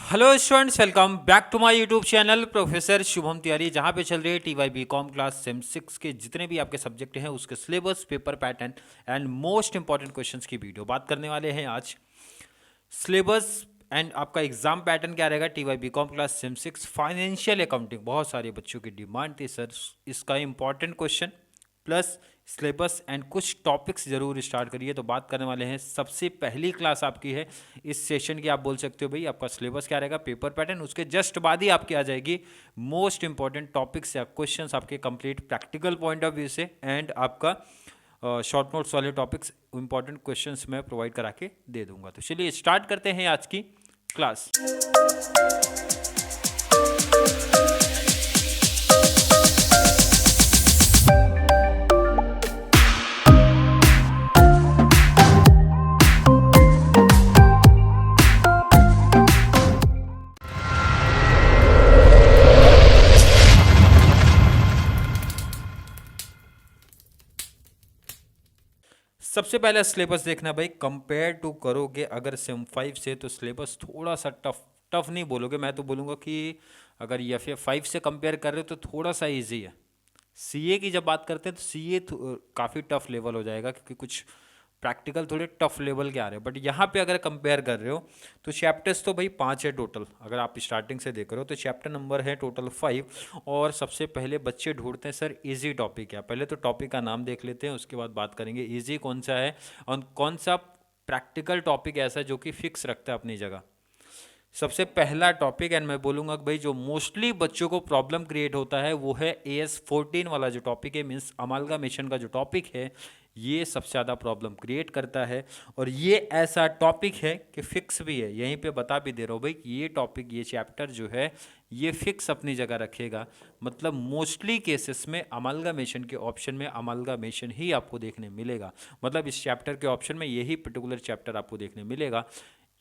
Hello students, welcome back to my YouTube channel professor Shubham Tiwari, जहां पे चल रही है टीवाई बीकॉम क्लास सेम 6 के जितने भी आपके सब्जेक्ट हैं उसके syllabus, paper pattern and most important questions की वीडियो बात करने वाले हैं आज। सिलेबस एंड आपका एग्जाम पैटर्न क्या रहेगा TY BCom class sem 6 financial accounting. बहुत सारे बच्चों की डिमांड थी सर इसका important question plus syllabus and कुछ टॉपिक्स जरूर स्टार्ट करिए। तो बात करने वाले हैं, सबसे पहली क्लास आपकी है इस सेशन की। आप बोल सकते हो भाई आपका सिलेबस क्या रहेगा, पेपर पैटर्न, उसके जस्ट बाद ही आपकी आ जाएगी मोस्ट इंपॉर्टेंट टॉपिक्स या क्वेश्चंस आपके complete practical point of view से एंड आपका शॉर्ट नोट्स वाले टॉपिक्स इंपॉर्टेंट क्वेश्चंस मैं प्रोवाइड करा के दे दूंगा। तो चलिए स्टार्ट करते हैं आज की क्लास। सबसे पहले सिलेबस देखना भाई, कंपेयर टू करोगे अगर सेम 5 से तो सिलेबस थोड़ा सा टफ नहीं बोलोगे, मैं तो बोलूँगा कि अगर एफ 5 से कंपेयर कर रहे हो तो थोड़ा सा इजी है। सीए की जब बात करते हैं तो सीए काफ़ी टफ लेवल हो जाएगा क्योंकि कुछ प्रैक्टिकल थोड़े टफ लेवल के आ रहे हैं। बट यहाँ पे अगर कंपेयर कर रहे हो तो चैप्टर्स तो भाई 5 है टोटल। अगर आप स्टार्टिंग से देख रहे हो तो चैप्टर नंबर है टोटल 5। और सबसे पहले बच्चे ढूंढते हैं सर इजी टॉपिक क्या। पहले तो टॉपिक का नाम देख लेते हैं, उसके बाद बात करेंगे इजी कौन सा है और कौन सा प्रैक्टिकल टॉपिक ऐसा है जो कि फिक्स रखता है अपनी जगह। सबसे पहला टॉपिक एंड मैं बोलूँगा कि भाई जो मोस्टली बच्चों को प्रॉब्लम क्रिएट होता है वो है AS14 वाला जो टॉपिक है, मीन्स अमाल्गामेशन का जो टॉपिक है, ये सबसे ज़्यादा प्रॉब्लम क्रिएट करता है। और ये ऐसा टॉपिक है कि फिक्स भी है, यहीं पे बता भी दे रहा हूँ भाई कि ये टॉपिक, ये चैप्टर जो है ये फिक्स अपनी जगह रखेगा। मतलब मोस्टली केसेस में अमाल्गामेशन के ऑप्शन में अमाल्गामेशन ही आपको देखने मिलेगा। मतलब इस चैप्टर के ऑप्शन में यही पर्टिकुलर चैप्टर आपको देखने मिलेगा,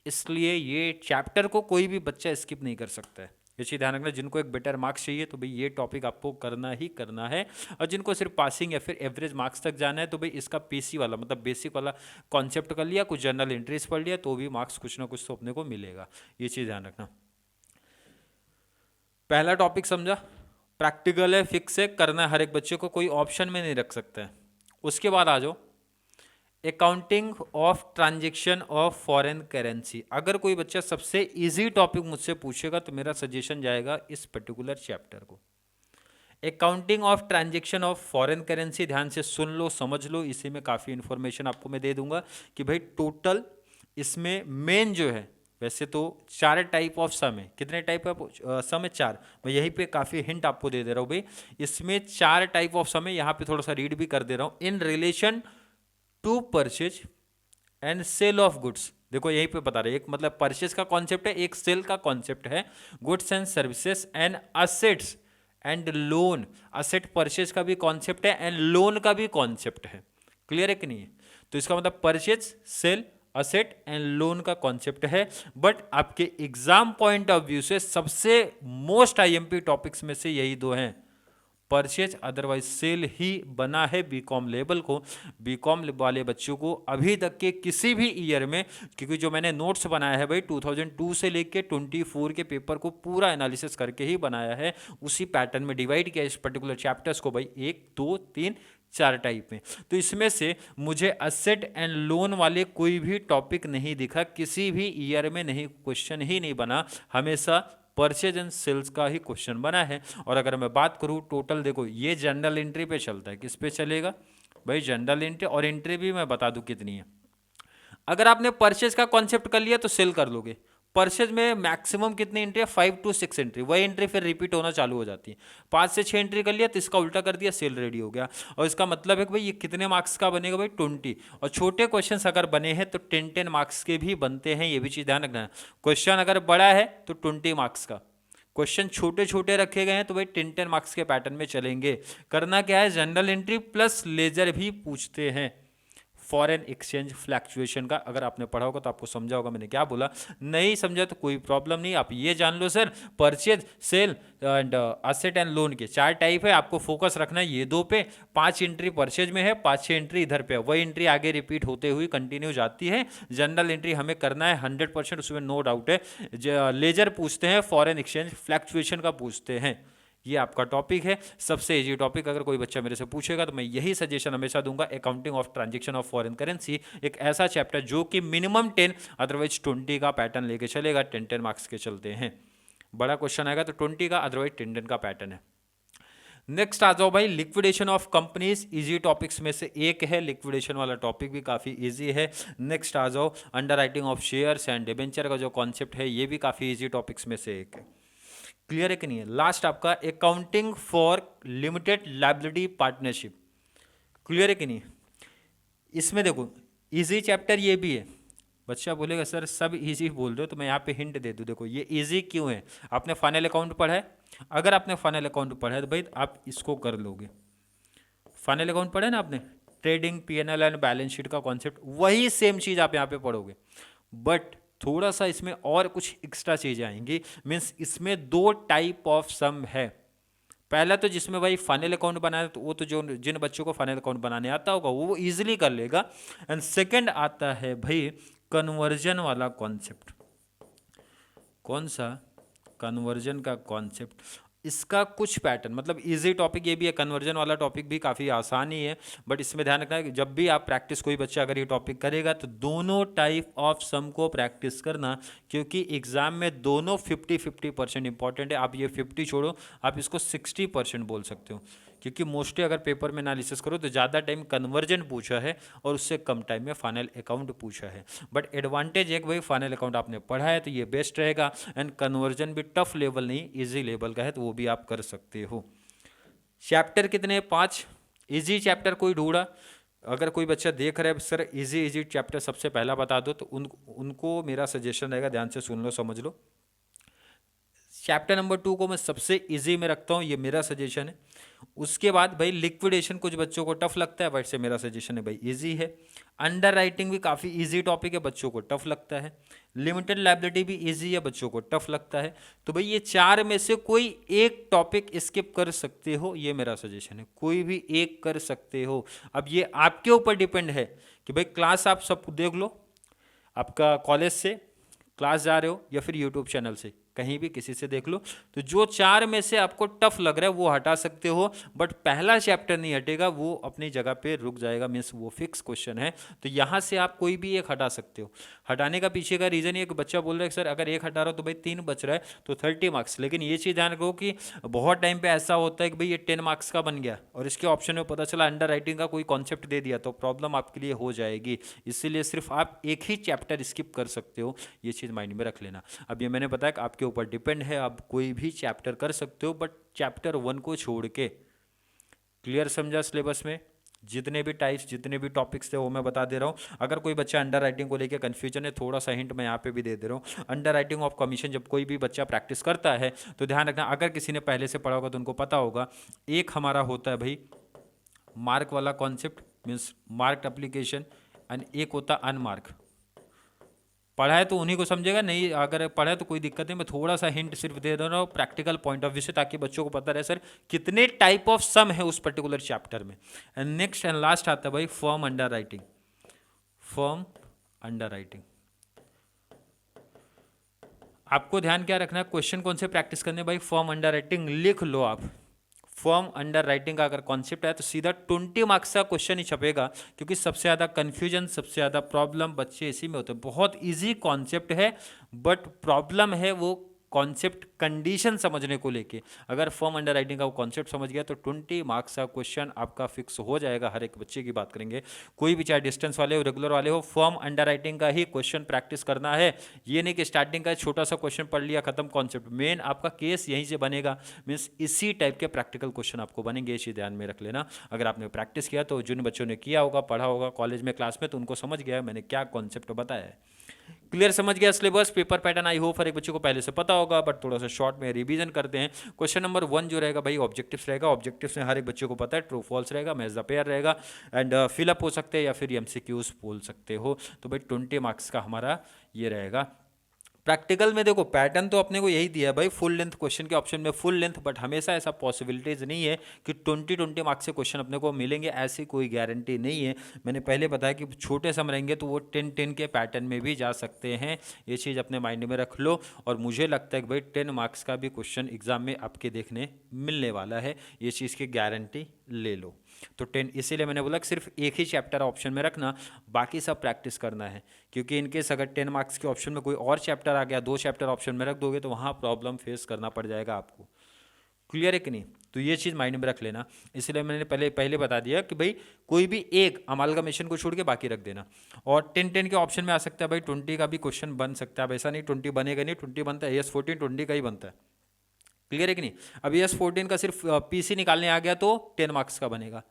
इसलिए ये चैप्टर को कोई भी बच्चा स्किप नहीं कर सकता है। ये चीज़ ध्यान रखना, जिनको एक बेटर मार्क्स चाहिए तो भाई ये टॉपिक आपको करना ही करना है। और जिनको सिर्फ पासिंग या फिर एवरेज मार्क्स तक जाना है तो भाई इसका पीसी वाला मतलब बेसिक वाला कॉन्सेप्ट कर लिया, कुछ जनरल एंट्रीज पढ़ लिया तो भी मार्क्स कुछ ना कुछ तो अपने को मिलेगा। ये चीज़ ध्यान रखना। पहला टॉपिक समझा, प्रैक्टिकल है, फिक्स है, करना है हर एक बच्चे को, कोई ऑप्शन में नहीं रख सकता है। उसके बाद आ जाओ accounting of transaction of foreign currency. अगर कोई बच्चा सबसे इजी टॉपिक मुझसे पूछेगा तो मेरा सजेशन जाएगा इस पर्टिकुलर चैप्टर को, accounting of transaction of foreign currency. ध्यान से सुन लो, समझ लो, इसी में काफ़ी इंफॉर्मेशन आपको मैं दे दूंगा कि भाई टोटल इसमें मेन जो है, वैसे तो 4 टाइप ऑफ सम है। कितने टाइप ऑफ सम है? 4। मैं यहीं पे काफ़ी हिंट आपको दे रहा हूँ भाई, इसमें 4 टाइप ऑफ सम है। यहाँ पे थोड़ा सा रीड भी कर दे रहा हूँ। In relation to purchase and sale of goods. देखो यहीं पे बता रहे, एक मतलब परचेज का कॉन्सेप्ट है, एक सेल का कॉन्सेप्ट है। Goods and services and assets and loan. Asset purchase का भी कॉन्सेप्ट है एंड लोन का भी कॉन्सेप्ट है। क्लियर है कि नहीं है? तो इसका मतलब purchase, sale, asset and loan का कॉन्सेप्ट है। बट आपके एग्जाम पॉइंट ऑफ व्यू से सबसे मोस्ट आईएमपी टॉपिक्स में से यही दो हैं, परचेज अदरवाइज सेल ही बना है बीकॉम लेवल को। बीकॉम वाले बच्चों को अभी तक के किसी भी ईयर में, क्योंकि जो मैंने नोट्स बनाया है भाई 2002 से लेके 24 के पेपर को पूरा एनालिसिस करके ही बनाया है, उसी पैटर्न में डिवाइड किया इस पर्टिकुलर चैप्टर्स को भाई 1, 2, 3, 4 टाइप में। तो इसमें से मुझे असेट एंड लोन वाले कोई भी टॉपिक नहीं दिखा, किसी भी ईयर में नहीं, क्वेश्चन ही नहीं बना, हमेशा परचेज एंड सेल्स का ही क्वेश्चन बना है। और अगर मैं बात करूं टोटल, देखो ये जनरल एंट्री पे चलता है, किस पे चलेगा भाई? General entry. और एंट्री भी मैं बता दूं कितनी है। अगर आपने परचेज का कॉन्सेप्ट कर लिया तो सेल कर लोगे। परचेज में मैक्सिमम कितनी एंट्री है? 5 to 6 एंट्री। वही एंट्री फिर रिपीट होना चालू हो जाती है। 5 से 6 एंट्री कर लिया तो इसका उल्टा कर दिया, सेल रेडी हो गया। और इसका मतलब है कि भाई ये कितने मार्क्स का बनेगा भाई? 20। और छोटे क्वेश्चन अगर बने हैं तो 10-10 मार्क्स के भी बनते हैं, ये भी चीज़ ध्यान रखना है। क्वेश्चन अगर बड़ा है तो 20 मार्क्स का, क्वेश्चन छोटे छोटे रखे गए हैं तो भाई 10-10 मार्क्स के पैटर्न में चलेंगे। करना क्या है? जनरल एंट्री प्लस लेजर भी पूछते हैं। फॉरेन एक्सचेंज फ्लैक्चुएशन का। अगर आपने पढ़ा होगा तो आपको समझा होगा मैंने क्या बोला, नहीं समझा तो कोई प्रॉब्लम नहीं, आप ये जान लो sir purchase sale and asset and loan के 4 टाइप है, आपको फोकस रखना है ये 2 पे। 5 एंट्री परचेज में है, 5-6 एंट्री इधर पे है, वही एंट्री आगे रिपीट होते हुए कंटिन्यू जाती है। जनरल एंट्री हमें करना है 100%, उसमें नो डाउट है। लेजर पूछते हैं, फॉरेन एक्सचेंज फ्लैक्चुएशन का पूछते हैं, ये आपका टॉपिक है, सबसे इजी टॉपिक। अगर कोई बच्चा मेरे से पूछेगा तो मैं यही सजेशन हमेशा दूंगा, accounting of transaction of foreign currency, एक ऐसा चैप्टर जो कि मिनिमम 10 अदरवाइज 20 का पैटर्न लेके चलेगा, 10-10 मार्क्स के चलते हैं। बड़ा क्वेश्चन आएगा तो 20 का, अदरवाइज 10-10 का पैटर्न है। नेक्स्ट आ जाओ भाई, liquidation of companies, easy topics में से एक है, लिक्विडेशन वाला टॉपिक भी काफी इजी है। नेक्स्ट आ जाओ, under writing of shares and debenture का जो कॉन्सेप्ट है ये भी काफी इजी टॉपिक्स में से एक है। क्लियर है कि नहीं है? लास्ट आपका accounting for limited liability partnership, clear है कि नहीं? इसमें देखो इजी चैप्टर ये भी है। बच्चा बोलेगा सर सब इजी बोल रहे हो, तो मैं यहाँ पे हिंट दे दूँ, देखो ये इजी क्यों है। आपने फाइनल अकाउंट पढ़ा है, अगर आपने फाइनल अकाउंट पढ़ा है तो भाई आप इसको कर लोगे। फाइनल अकाउंट पढ़े ना आपने, trading P&L and balance sheet का कॉन्सेप्ट, वही सेम चीज़ आप यहाँ पे पढ़ोगे, बट थोड़ा सा इसमें और कुछ एक्स्ट्रा चीज़ें आएंगी। मीन्स इसमें 2 टाइप ऑफ सम है। पहला तो जिसमें भाई फाइनल अकाउंट बनाया, तो वो तो जो जिन बच्चों को फाइनल अकाउंट बनाने आता होगा वो इजीली कर लेगा। एंड सेकंड आता है भाई कन्वर्जन वाला कॉन्सेप्ट। कौन सा? कन्वर्जन का कॉन्सेप्ट। इसका कुछ पैटर्न, मतलब इजी टॉपिक ये भी है, कन्वर्जन वाला टॉपिक भी काफ़ी आसान ही है, बट इसमें ध्यान रखना है कि जब भी आप प्रैक्टिस, कोई बच्चा अगर ये टॉपिक करेगा तो दोनों टाइप ऑफ सम को प्रैक्टिस करना, क्योंकि एग्जाम में दोनों 50-50% इंपॉर्टेंट है। आप ये 50 छोड़ो, आप इसको 60% बोल सकते हो, क्योंकि मोस्टली अगर पेपर में एनालिसिस करो तो ज़्यादा टाइम कन्वर्जन पूछा है और उससे कम टाइम में फाइनल अकाउंट पूछा है। बट एडवांटेज एक, भाई फाइनल अकाउंट आपने पढ़ा है तो ये बेस्ट रहेगा, एंड कन्वर्जन भी टफ लेवल नहीं इजी लेवल का है, तो वो भी आप कर सकते हो। चैप्टर कितने? 5 इजी चैप्टर कोई ढूंढा? अगर कोई बच्चा देख रहा है सर इजी चैप्टर सबसे पहला बता दो, तो उनको मेरा सजेशन रहेगा, ध्यान से सुन लो समझ लो। चैप्टर नंबर 2 को मैं सबसे इजी में रखता हूँ, ये मेरा सजेशन है। उसके बाद भाई लिक्विडेशन कुछ बच्चों को टफ लगता है, वैसे मेरा सजेशन है भाई इजी है। अंडर राइटिंग भी काफ़ी इजी टॉपिक है, बच्चों को टफ लगता है। लिमिटेड लायबिलिटी भी इजी है, बच्चों को टफ लगता है। तो भाई ये 4 में से कोई एक टॉपिक स्किप कर सकते हो, ये मेरा सजेशन है, कोई भी एक कर सकते हो। अब ये आपके ऊपर डिपेंड है कि भाई क्लास आप सब देख लो, आपका कॉलेज से क्लास जा रहे हो या फिर यूट्यूब चैनल से, कहीं भी किसी से देख लो। तो जो 4 में से आपको टफ लग रहा है वो हटा सकते हो, बट पहला चैप्टर नहीं हटेगा, वो अपनी जगह पे रुक जाएगा, मीन्स वो फिक्स क्वेश्चन है। तो यहाँ से आप कोई भी एक हटा सकते हो। हटाने का पीछे का रीज़न ये कि बच्चा बोल रहा है सर अगर एक हटा रहा हो तो भाई 3 बच रहा है, तो 30 मार्क्स। लेकिन ये चीज़ ध्यान रखो कि बहुत टाइम पर ऐसा होता है कि भाई ये 10 मार्क्स का बन गया और इसके ऑप्शन में पता चला अंडर राइटिंग का कोई कॉन्सेप्ट दे दिया, तो प्रॉब्लम आपके लिए हो जाएगी। इसीलिए सिर्फ आप एक ही चैप्टर स्किप कर सकते हो, ये चीज़ माइंड में रख लेना। अब ये मैंने बताया कि आपके ऊपर डिपेंड है, आप कोई भी चैप्टर कर सकते हो, बट चैप्टर 1 को छोड़ के। क्लियर समझा? सिलेबस में जितने भी टाइप्स, जितने भी टॉपिक्स थे वो मैं बता दे रहा हूँ। अगर कोई बच्चा अंडर राइटिंग को लेकर कंफ्यूजन है, थोड़ा सा हिंट मैं यहाँ पे भी दे दे रहा हूँ। अंडर राइटिंग ऑफ कमीशन जब कोई भी बच्चा प्रैक्टिस करता है तो ध्यान रखना, अगर किसी ने पहले से पढ़ा होगा तो उनको पता होगा, एक हमारा होता है भाई मार्क वाला concept, means marked application, and एक होता अनमार्क। पढ़ा है तो उन्हीं को समझेगा, नहीं अगर पढ़ा है तो कोई दिक्कत नहीं। मैं थोड़ा सा हिंट सिर्फ दे रहा हूँ प्रैक्टिकल पॉइंट ऑफ व्यू से, ताकि बच्चों को पता रहे सर कितने टाइप ऑफ सम है उस पर्टिकुलर चैप्टर में। एंड नेक्स्ट एंड लास्ट आता है भाई firm under writing. Firm under writing आपको ध्यान क्या रखना है, क्वेश्चन कौन से प्रैक्टिस करने भाई, फर्म अंडर राइटिंग लिख लो आप। फॉर्म अंडर राइटिंग का अगर कॉन्सेप्ट है तो सीधा 20 मार्क्स का क्वेश्चन ही छपेगा, क्योंकि सबसे ज़्यादा कन्फ्यूजन, सबसे ज़्यादा प्रॉब्लम बच्चे इसी में होते हैं। बहुत इजी कॉन्सेप्ट है, बट प्रॉब्लम है वो कॉन्सेप्ट कंडीशन समझने को लेके। अगर फॉर्म अंडर राइटिंग का वो कॉन्सेप्ट समझ गया तो 20 मार्क्स का क्वेश्चन आपका फिक्स हो जाएगा। हर एक बच्चे की बात करेंगे, कोई भी चाहे डिस्टेंस वाले हो रेगुलर वाले हो, फॉर्म अंडर राइटिंग का ही क्वेश्चन प्रैक्टिस करना है। ये नहीं कि स्टार्टिंग का छोटा सा क्वेश्चन पढ़ लिया खत्म कॉन्सेप्ट, मेन आपका केस यहीं से बनेगा। मीन्स इसी टाइप के प्रैक्टिकल क्वेश्चन आपको बनेंगे, ये चीज़ ध्यान में रख लेना। अगर आपने प्रैक्टिस किया तो जिन बच्चों ने किया होगा, पढ़ा होगा कॉलेज में क्लास में, तो उनको समझ गया मैंने क्या कॉन्सेप्ट बताया है। क्लियर, समझ गया syllabus, paper pattern I hope हर एक बच्चे को पहले से पता होगा, बट थोड़ा सा शॉर्ट में रिवीजन करते हैं। क्वेश्चन नंबर 1 जो रहेगा भाई ऑब्जेक्टिव्स रहेगा। ऑब्जेक्टिव्स में हर एक बच्चे को पता है ट्रू फॉल्स रहेगा, मैच द पेयर रहेगा एंड फिलअप हो सकते हैं या फिर एमसीक्यूज बोल सकते हो। तो भाई 20 मार्क्स का हमारा ये रहेगा। प्रैक्टिकल में देखो पैटर्न तो अपने को यही दिया है भाई, फुल लेंथ क्वेश्चन के ऑप्शन में फुल लेंथ, बट हमेशा ऐसा पॉसिबिलिटीज नहीं है कि 20 मार्क्स से क्वेश्चन अपने को मिलेंगे, ऐसी कोई गारंटी नहीं है। मैंने पहले बताया कि छोटे सम रहेंगे तो वो 10 के पैटर्न में भी जा सकते हैं, ये चीज़ अपने माइंड में रख लो। और मुझे लगता है कि भाई 10 मार्क्स का भी क्वेश्चन एग्जाम में आपके देखने मिलने वाला है, ये चीज़ की गारंटी ले लो। तो 10, इसीलिए मैंने बोला कि सिर्फ एक ही चैप्टर ऑप्शन में रखना, बाकी सब प्रैक्टिस करना है, क्योंकि इनकेस अगर 10 मार्क्स के ऑप्शन में कोई और चैप्टर आ गया, 2 चैप्टर ऑप्शन में रख दोगे तो वहाँ प्रॉब्लम फेस करना पड़ जाएगा आपको। क्लियर है कि नहीं? तो ये चीज़ माइंड में रख लेना। इसलिए मैंने पहले बता दिया कि भाई कोई भी एक अमालगमेशन को छोड़ के बाकी रख देना। और 10 के ऑप्शन में आ सकता है भाई 20 का भी क्वेश्चन बन सकता है। अब ऐसा नहीं 20 बनेगा नहीं, 20 बनता है, AS14 20 का ही बनता है। क्लियर है कि नहीं? अब AS14 का सिर्फ PC निकालने आ गया तो 10 मार्क्स का बनेगा।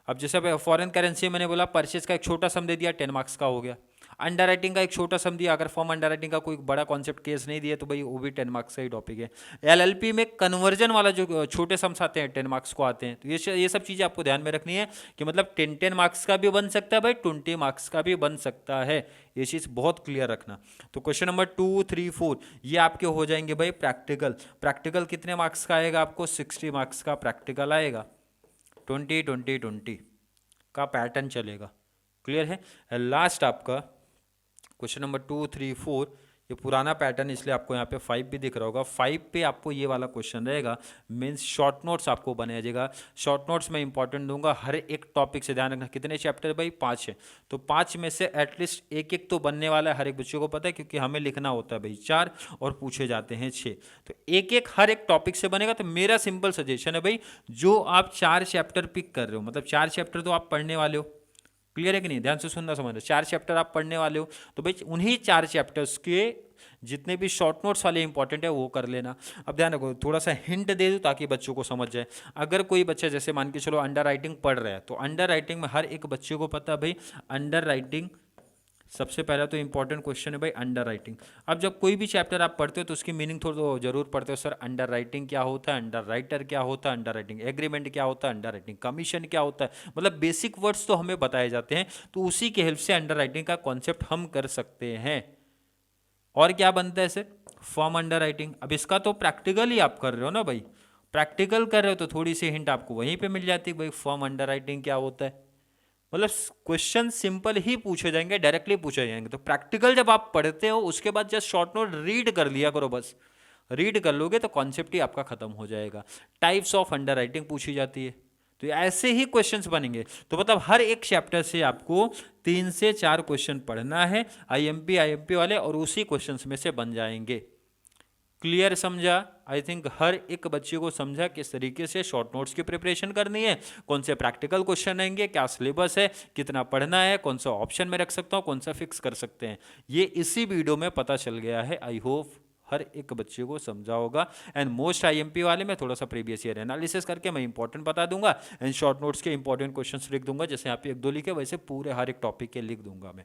अब जैसे फॉरेन करेंसी मैंने बोला, परचेज का एक छोटा सम दे दिया, 10 मार्क्स का हो गया। अंडर राइटिंग का एक छोटा सम दिया, अगर फॉर्म अंडर राइटिंग का कोई बड़ा कॉन्सेप्ट केस नहीं दिया तो भाई वो भी 10 मार्क्स का ही टॉपिक है। LLP में कन्वर्जन वाला जो छोटे सम्स आते हैं 10 मार्क्स को आते हैं, तो ये सब चीज़ें आपको ध्यान में रखनी है कि मतलब 10 मार्क्स का भी बन सकता है भाई, 20 मार्क्स का भी बन सकता है, ये चीज़ बहुत क्लियर रखना। तो क्वेश्चन नंबर 2, 3, 4 ये आपके हो जाएंगे भाई प्रैक्टिकल। प्रैक्टिकल कितने मार्क्स का आएगा आपको? 60 मार्क्स का प्रैक्टिकल आएगा। 20 का पैटर्न चलेगा। क्लियर है? लास्ट आपका क्वेश्चन नंबर 2, 3, 4 ये पुराना पैटर्न, इसलिए आपको यहाँ पे 5 भी दिख रहा होगा। 5 पे आपको ये वाला क्वेश्चन रहेगा, मीन्स शॉर्ट नोट्स आपको बनाया जाएगा। शॉर्ट नोट्स में इंपॉर्टेंट दूंगा, हर एक टॉपिक से ध्यान रखना। कितने चैप्टर भाई? 5 है, तो 5 में से एटलीस्ट एक तो बनने वाला है, हर एक बच्चे को पता है, क्योंकि हमें लिखना होता है भाई 4 और पूछे जाते हैं 6, तो एक हर एक टॉपिक से बनेगा। तो मेरा सिंपल सजेशन है भाई, जो आप 4 चैप्टर पिक कर रहे हो, मतलब 4 चैप्टर तो आप पढ़ने वाले हो। क्लियर है कि नहीं? ध्यान से सुनना समझना, 4 चैप्टर आप पढ़ने वाले हो, तो भाई उन्हीं 4 चैप्टर्स के जितने भी शॉर्ट नोट्स वाले इंपॉर्टेंट है वो कर लेना। अब ध्यान रखो, थोड़ा सा हिंट दे दूं ताकि बच्चों को समझ जाए। अगर कोई बच्चा जैसे मान के चलो अंडर राइटिंग पढ़ रहा है, तो अंडर राइटिंग में हर एक बच्चे को पता है भाई, अंडर राइटिंग सबसे पहला तो इंपॉर्टेंट क्वेश्चन है भाई अंडर राइटिंग। अब जब कोई भी चैप्टर आप पढ़ते हो तो उसकी मीनिंग थोड़ा तो जरूर पढ़ते हो, सर अंडर राइटिंग क्या होता है, अंडर राइटर क्या होता है, अंडर राइटिंग एग्रीमेंट क्या होता है, अंडर राइटिंग कमीशन क्या होता है, मतलब बेसिक वर्ड्स तो हमें बताए जाते हैं। तो उसी की हेल्प से अंडर राइटिंग का कॉन्सेप्ट हम कर सकते हैं। और क्या बनता है सर? Form under writing. अब इसका तो प्रैक्टिकल ही आप कर रहे हो ना भाई, प्रैक्टिकल कर रहे हो तो थोड़ी सी हिंट आपको वहीं पे मिल जाती है भाई फॉर्म अंडर राइटिंग क्या होता है। मतलब क्वेश्चन सिंपल ही पूछे जाएंगे, डायरेक्टली पूछे जाएंगे। तो प्रैक्टिकल जब आप पढ़ते हो उसके बाद जस्ट शॉर्ट नोट रीड कर लिया करो, बस रीड कर लोगे तो कॉन्सेप्ट ही आपका खत्म हो जाएगा। टाइप्स ऑफ अंडर राइटिंग पूछी जाती है, तो ऐसे ही क्वेश्चंस बनेंगे। तो मतलब हर एक चैप्टर से आपको 3 से 4 क्वेश्चन पढ़ना है, आईएमपी वाले, और उसी क्वेश्चंस में से बन जाएंगे। क्लियर समझा? आई थिंक हर एक बच्चे को समझा किस तरीके से शॉर्ट नोट्स की प्रिपरेशन करनी है, कौन से प्रैक्टिकल क्वेश्चन रहेंगे, क्या सिलेबस है, कितना पढ़ना है, कौन सा ऑप्शन में रख सकता हूँ, कौन सा फिक्स कर सकते हैं, ये इसी वीडियो में पता चल गया है। आई होप हर एक बच्चे को समझा होगा। एंड मोस्ट आईएमपी वाले में थोड़ा सा प्रीवियस ईयर एनालिसिस करके मैं इंपॉर्टेंट बता दूंगा, एंड शॉर्ट नोट्स के इंपॉर्टेंट क्वेश्चंस लिख दूंगा, जैसे यहाँ पे 1-2 लिखे वैसे पूरे हर एक टॉपिक के लिख दूंगा मैं।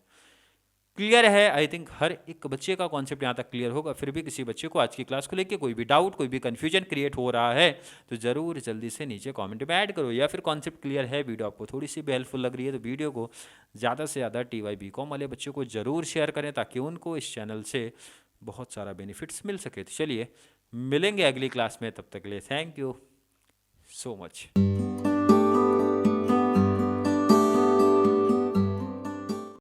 क्लियर है? आई थिंक हर एक बच्चे का कॉन्सेप्ट यहाँ तक क्लियर होगा। फिर भी किसी बच्चे को आज की क्लास को लेके कोई भी डाउट, कोई भी कंफ्यूजन क्रिएट हो रहा है तो जरूर जल्दी से नीचे कमेंट में ऐड करो, या फिर कॉन्सेप्ट क्लियर है, वीडियो आपको थोड़ी सी भी हेल्पफुल लग रही है तो वीडियो को ज़्यादा से ज़्यादा TY BCom वाले बच्चों को जरूर शेयर करें, ताकि उनको इस चैनल से बहुत सारा बेनिफिट्स मिल सके। तो चलिए मिलेंगे अगली क्लास में, तब तक के लिए थैंक यू सो मच।